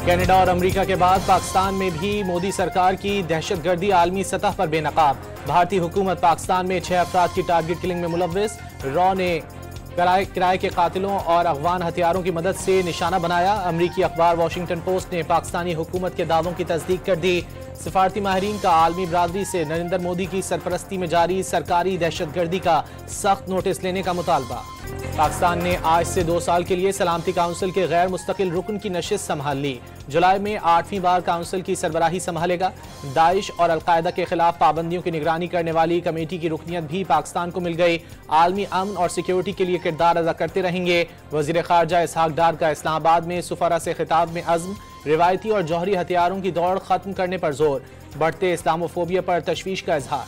Canada और America के बाद पाकिस्तान में भी मोदी सरकार की दहशतगर्दी आलमी सतह पर बेनकाब। भारतीय हुकूमत पाकिस्तान में 6 अफराद की टारगेट किलिंग में मुलव्विस। रॉ ने किराए के कातिलों और अफगान हथियारों की मदद से निशाना बनाया। अमरीकी अखबार वॉशिंगटन पोस्ट ने पाकिस्तानी हुकूमत के दावों की तस्दीक कर दी। सिफारती माहिरीन का आलमी बरादरी से नरेंद्र मोदी की सरपरस्ती में जारी सरकारी दहशतगर्दी का सख्त नोटिस लेने का मुतालबा। पाकिस्तान ने आज से 2 साल के लिए सलामती काउंसिल के गैर मुस्तकिल रुकन की नशिस्त संभाल ली। जुलाई में 8वीं बार काउंसिल की सरबराही संभालेगा। दाइश और अलकायदा के खिलाफ पाबंदियों की निगरानी करने वाली कमेटी की रुकनियत भी पाकिस्तान को मिल गई। आलमी अमन और सिक्योरिटी के लिए किरदार अदा करते रहेंगे। वजीर खारजा इसहाक डार का इस्लामाबाद में सुफरा से खिताब में अज़्म। रिवायती और जौहरी हथियारों की दौड़ खत्म करने पर जोर। बढ़ते इस्लामोफोबिया पर तशवीश का इजहार।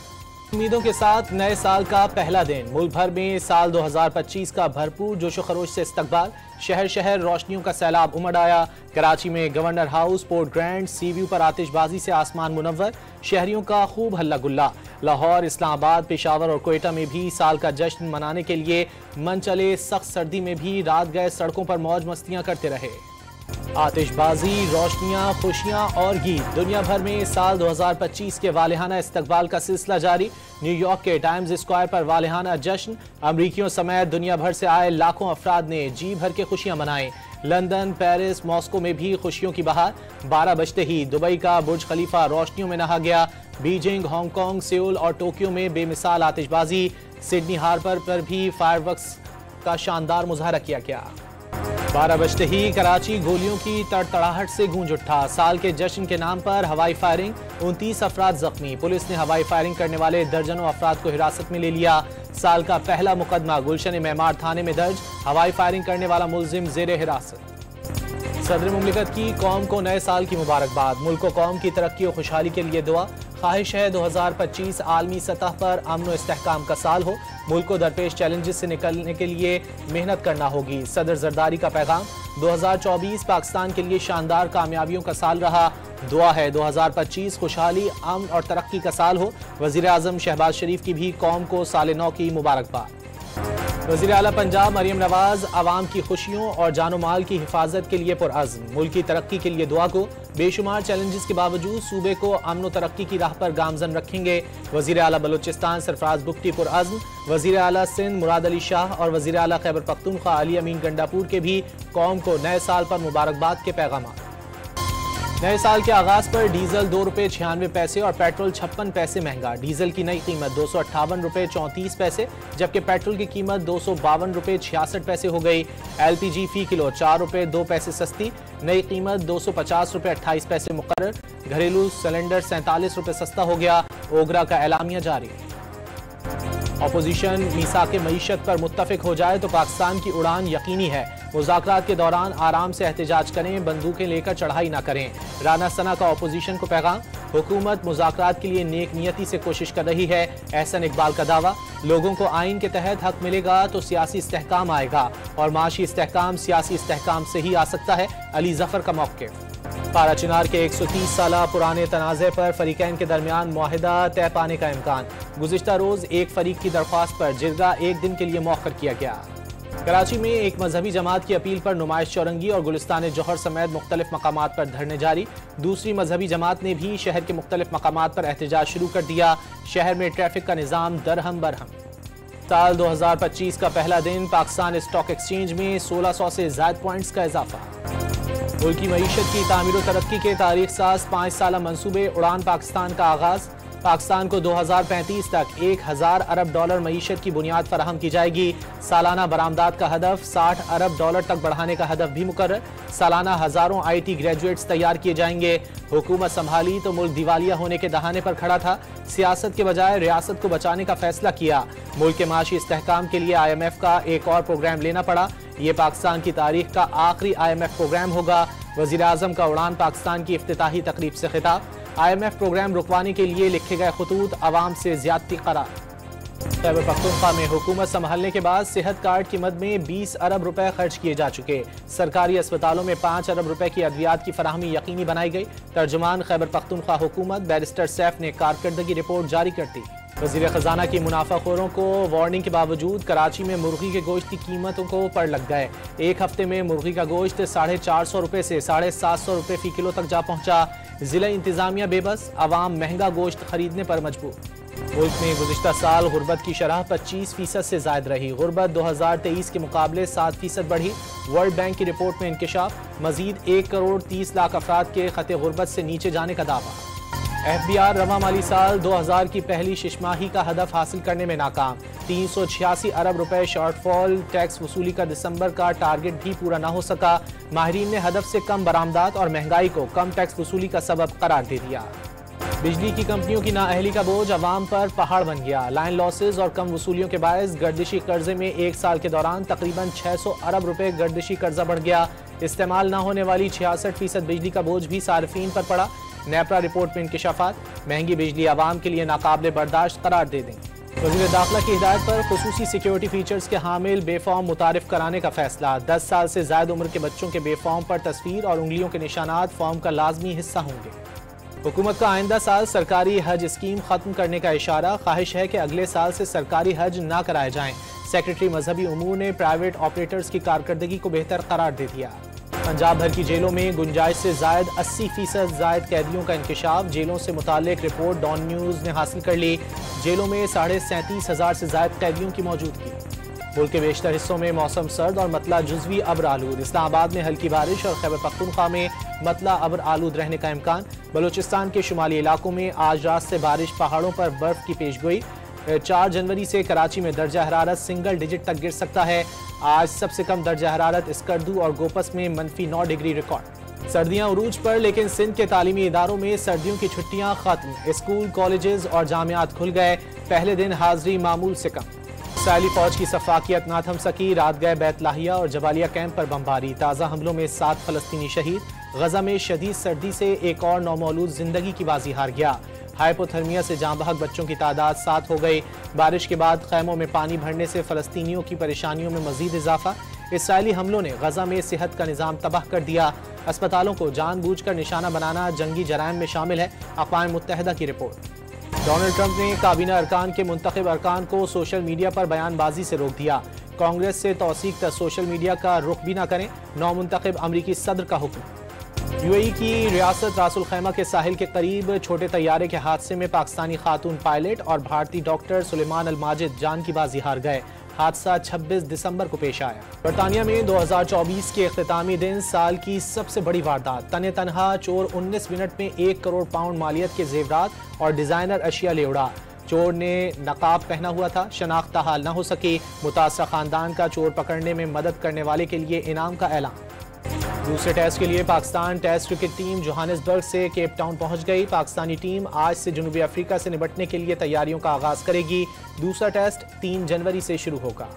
उम्मीदों के साथ नए साल का पहला दिन। मुल्क भर में साल 2025 का भरपूर जोशो खरोश से इस्तकबाल। शहर शहर रोशनियों का सैलाब उमड़ आया। कराची में गवर्नर हाउस, पोर्ट ग्रैंड, सी व्यू पर आतिशबाजी से आसमान मुनव्वर। शहरियों का खूब हल्ला गुल्ला। लाहौर, इस्लामाबाद, पेशावर और कोयटा में भी साल का जश्न मनाने के लिए मन चले। सख्त सर्दी में भी रात गए सड़कों पर मौज मस्तियां करते रहे। आतिशबाजी, रोशनियां, खुशियां और गीत। दुनिया भर में साल 2025 के वालिहाना इस्तकबाल का सिलसिला जारी। न्यूयॉर्क के टाइम्स स्क्वायर पर वालिहाना जश्न। अमरीकियों समेत दुनिया भर से आए लाखों अफराद ने जी भर के खुशियां मनाई। लंदन, पेरिस, मॉस्को में भी खुशियों की बहार। 12 बजते ही दुबई का बुर्ज खलीफा रोशनियों में नहा गया। बीजिंग, हांगकांग, सेउल और टोक्यो में बेमिसाल आतिशबाजी। सिडनी हार्बर पर भी फायरवर्क्स का शानदार मुजाहरा किया गया। 12 बजते ही कराची गोलियों की तड़तड़ाहट से गूंज उठा। साल के जश्न के नाम पर हवाई फायरिंग। 29 अफराद जख्मी। पुलिस ने हवाई फायरिंग करने वाले दर्जनों अफराद को हिरासत में ले लिया। साल का पहला मुकदमा गुलशन मेमार थाने में दर्ज। हवाई फायरिंग करने वाला मुलजिम जेर हिरासत। सदर मुमलिकत की कौम को नए साल की मुबारकबाद। मुल्क व कौम की तरक्की और खुशहाली के लिए दुआ। ख्वाहिश है 2025 आलमी सतह पर अमन व इस्तेहकाम का साल हो। मुल्क को दरपेश चैलेंजेस से निकलने के लिए मेहनत करना होगी। सदर जरदारी का पैगाम। 2024 पाकिस्तान के लिए शानदार कामयाबियों का साल रहा। दुआ है 2025 खुशहाली, अमन और तरक्की का साल हो। वजीर आजम शहबाज शरीफ की भी कौम को साल नौ की मुबारकबाद। वज़ीर आला पंजाब मरियम नवाज आवाम की खुशियों और जानो माल की हिफाजत के लिए पुरअज़्म। मुल्क की तरक्की के लिए दुआ को। बेशुमार चैलेंजेस के बावजूद सूबे को अमन व तरक्की की राह पर गामजन रखेंगे। वज़ीर आला बलूचिस्तान सरफराज बुगटी पुरअज़्म। वज़ीर आला सिंध मुराद अली शाह और वज़ीर आला खैबर पख्तूनख्वा अली अमीन गंडापुर के भी कौम को नए साल पर मुबारकबाद के पैगाम। नए साल के आगाज पर डीजल 2 रुपये 96 पैसे और पेट्रोल 56 पैसे महंगा। डीजल की नई कीमत 258 रुपये 34 पैसे, जबकि पेट्रोल की कीमत 252 रुपये 66 पैसे हो गई। LPG फी किलो 4 रुपये 2 पैसे सस्ती। नई कीमत 250 रुपये 28 पैसे मुकर्रर। घरेलू सिलेंडर 47 रुपये सस्ता हो गया। ओगरा का एलामिया जारी। अपोजिशन मीसाक मईशत पर मुत्तफिक हो जाए तो पाकिस्तान की उड़ान यकीनी है। मुज़ाकरात के दौरान आराम से एहतजाज करें, बंदूकें लेकर चढ़ाई ना करें। राना सना का अपोजिशन को पैगाम। हुकूमत मुज़ाकरात के लिए नेक नियति से कोशिश कर रही है। एहसन इकबाल का दावा। लोगों को आइन के तहत हक मिलेगा तो सियासी इस्तेहकाम आएगा और माशी इस्तेहकाम सियासी इस्तेहकाम से ही आ सकता है। अली जफर का मौक़िफ़। पारा चिनार के 130 साल पुराने तनाज़े पर फरीकैन के दरमियान मुआहिदा तय पाने का इम्कान। गुज़िश्ता रोज़ एक फरीक की दरख्वास्त पर जिरगा 1 दिन के लिए मौखर किया गया। कराची में एक मजहबी जमात की अपील पर नुमाइश चौरंगी और गुलिस्तान जौहर समेत मुख्तलिफ मकामात पर धरने जारी। दूसरी मजहबी जमात ने भी शहर के मुख्तलिफ मकामात पर एहतजाज शुरू कर दिया। शहर में ट्रैफिक का निज़ाम दरहम बरहम। साल 2025 का पहला दिन। पाकिस्तान स्टॉक एक्सचेंज में 1600 से ज़ायद पॉइंट्स का इजाफा। मुल्क की मईशत की तामीर और तरक्की के तारीख साज 5 साला मंसूबे उड़ान पाकिस्तान का आगाज। पाकिस्तान को 2035 तक 1000 अरब डॉलर मईशत की बुनियाद फराहम की जाएगी। सालाना बरामदात का हदफ 60 अरब डॉलर तक बढ़ाने का हदफ भी मुकर्रर। सालाना हजारों IT ग्रेजुएट्स तैयार किए जाएंगे। हुकूमत संभाली तो मुल्क दिवालिया होने के दहाने पर खड़ा था। सियासत के बजाय रियासत को बचाने का फैसला किया। मुल्क के माशी इस्तेहकाम के लिए IMF का एक और प्रोग्राम लेना पड़ा। ये पाकिस्तान की तारीख का आखिरी IMF प्रोग्राम होगा। वज़ीर आज़म का उड़ान पाकिस्तान की इफ्तिताही तकरीब से खिताब। IMF प्रोग्राम रुकवाने के लिए लिखे गए खतूत अवाम से ज्यादती करार। खैबर पख्तूनख्वा में हुकूमत संभालने के बाद सेहत कार्ड की मद में 20 अरब रुपए खर्च किए जा चुके। सरकारी अस्पतालों में 5 अरब रुपए की अद्वियात की फराहमी यकीनी बनाई गई। तर्जुमान खैबर पख्तूनख्वा हुकूमत बैरिस्टर सैफ ने कारकर्दगी रिपोर्ट जारी कर दी। वज़ीर ख़जाना की मुनाफाखोरों को वार्निंग के बावजूद कराची में मुर्गी के गोश्त की कीमतों को पड़ लग गए। एक हफ्ते में मुर्गी का गोश्त 450 रुपये से 750 रुपये फी किलो तक जा पहुंचा। जिला इंतजामिया बेबस, आवाम महंगा गोश्त खरीदने पर मजबूर। मुल्क में गुज़िश्ता साल गुर्बत की शरह 25% से ज़ायद रही। गुर्बत 2023 के मुकाबले 7% बढ़ी। वर्ल्ड बैंक की रिपोर्ट में इंकशाफ, मजीद 1 करोड़ 30 लाख अफराद के खते गुर्बत से नीचे जाने का दावा। FBI रवा माली साल 2000 की पहली शिशमाही का हदफ हासिल करने में नाकाम। 386 अरब रुपए शॉर्टफॉल टैक्स वसूली का दिसंबर का टारगेट भी पूरा न हो सका। माहिरीन ने हदफ से कम बरामदात और महंगाई को कम टैक्स वसूली का सबब करार दे दिया। बिजली की कंपनियों की नाअहली का बोझ अवाम पर पहाड़ बन गया। लाइन लॉसेज और कम वसूलियों के बायस गर्दिशी कर्जे में एक साल के दौरान तकरीबन 600 अरब रुपए गर्दिशी कर्जा बढ़ गया। इस्तेमाल न होने वाली 66% बिजली का बोझ भी सार्फिन पर पड़ा। नेपरा रिपोर्ट में इंकशाफात, महंगी बिजली आवाम के लिए नाकाबिले बर्दाश्त करार दे दें। वज़ीर दाखिला की हिदायत पर खुसूसी सिक्योरिटी फीचर्स के हामिल बेफॉर्म मुतारिफ कराने का फैसला। 10 साल से ज्यादा उम्र के बच्चों के बेफॉर्म पर तस्वीर और उंगलियों के निशानात फॉर्म का लाजमी हिस्सा होंगे। हुकूमत का आइंदा साल सरकारी हज स्कीम खत्म करने का इशारा। ख्वाहिश है कि अगले साल से सरकारी हज ना कराए जाएं। सेक्रेटरी मजहबी उमूर ने प्राइवेट ऑपरेटर्स की कारकर्दगी को बेहतर करार दे दिया। पंजाब भर की जेलों में गुंजाइश से जायद 80% जायद कैदियों का इंकशाफ। जेलों से मुताल्लिक रिपोर्ट डॉन न्यूज़ ने हासिल कर ली। जेलों में 37,500 से जायद कैदियों की मौजूदगी। मुल्क के बेशतर हिस्सों में मौसम सर्द और मतला जुज़वी अब्र आलूद। इस्लामाबाद में हल्की बारिश और खैबर पख्तूनख्वा में मतला अब्र आलूद रहने का इम्कान। बलूचिस्तान के शुमाली इलाकों में आज रात से बारिश, पहाड़ों पर बर्फ की पेशगोई। 4 जनवरी से कराची में दर्जा हरारत सिंगल डिजिट तक गिर सकता है। आज सबसे कम दर्जा हरारत स्कर्दू और गोपस में -9 डिग्री रिकॉर्ड। सर्दियां उरूज पर, लेकिन सिंध के तालीमी इदारों में सर्दियों की छुट्टियां खत्म। स्कूल, कॉलेजेस और जामियात खुल गए। पहले दिन हाजिरी मामूल से कम। इसराइली फौज की सफाकियत ना थम सकी। रात गए बैतलाहिया और जबालिया कैंप पर बमबारी। ताज़ा हमलों में 7 फलस्तीनी शहीद। गजा में शदीद सर्दी से एक और नौमौलूद जिंदगी की बाजी हार गया। हाइपोथर्मिया से जाँ बहक बच्चों की तादाद 7 हो गई। बारिश के बाद खैमों में पानी भरने से फलस्तीनियों की परेशानियों में मजीद इजाफा। इसराइली हमलों ने गजा में सेहत का निज़ाम तबाह कर दिया। अस्पतालों को जानबूझकर निशाना बनाना जंगी जराइम में शामिल है, अक़वाम मुत्तहिदा की रिपोर्ट। डोनाल्ड ट्रंप ने काबीना अरकान के मुंतखब अरकान को सोशल मीडिया पर बयानबाजी से रोक दिया। कांग्रेस से तौसीक तक सोशल मीडिया का रुख भी न करें, नौमुंतखब अमरीकी सदर का हुक्म। यूएई की रियासत रासुल खैमा के साहिल के करीब छोटे तैयारे के हादसे में पाकिस्तानी खातून पायलट और भारतीय डॉक्टर सुलेमान अल माजिद जान की बाजी हार गए। हादसा 26 दिसंबर को पेश आया। बरतानिया में 2024 के इख्तितामी दिन साल की सबसे बड़ी वारदात। तने तनहा चोर 19 मिनट में 1 करोड़ पाउंड मालियत के जेवरात और डिजाइनर अशिया ले उड़ा। चोर ने नकाब पहना हुआ था, शनाख्त हाल न हो सकी। मुतासरा खानदान का चोर पकड़ने में मदद करने वाले के लिए इनाम का ऐलान। दूसरे टेस्ट के लिए Pakistan test cricket team Johannesburg से केप टाउन पहुंच गई। पाकिस्तानी टीम आज से जनूबी अफ्रीका से निपटने के लिए तैयारियों का आगाज करेगी। दूसरा टेस्ट 3 जनवरी से शुरू होगा।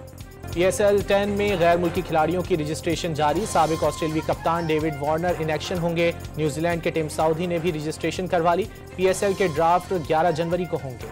PSL 10 में गैर मुल्की खिलाड़ियों की रजिस्ट्रेशन जारी। साबिक ऑस्ट्रेलियाई कप्तान डेविड वार्नर इन एक्शन होंगे। न्यूजीलैंड के टिम साउदी ने भी रजिस्ट्रेशन करवा ली। PSL के ड्राफ्ट 11 जनवरी को होंगे।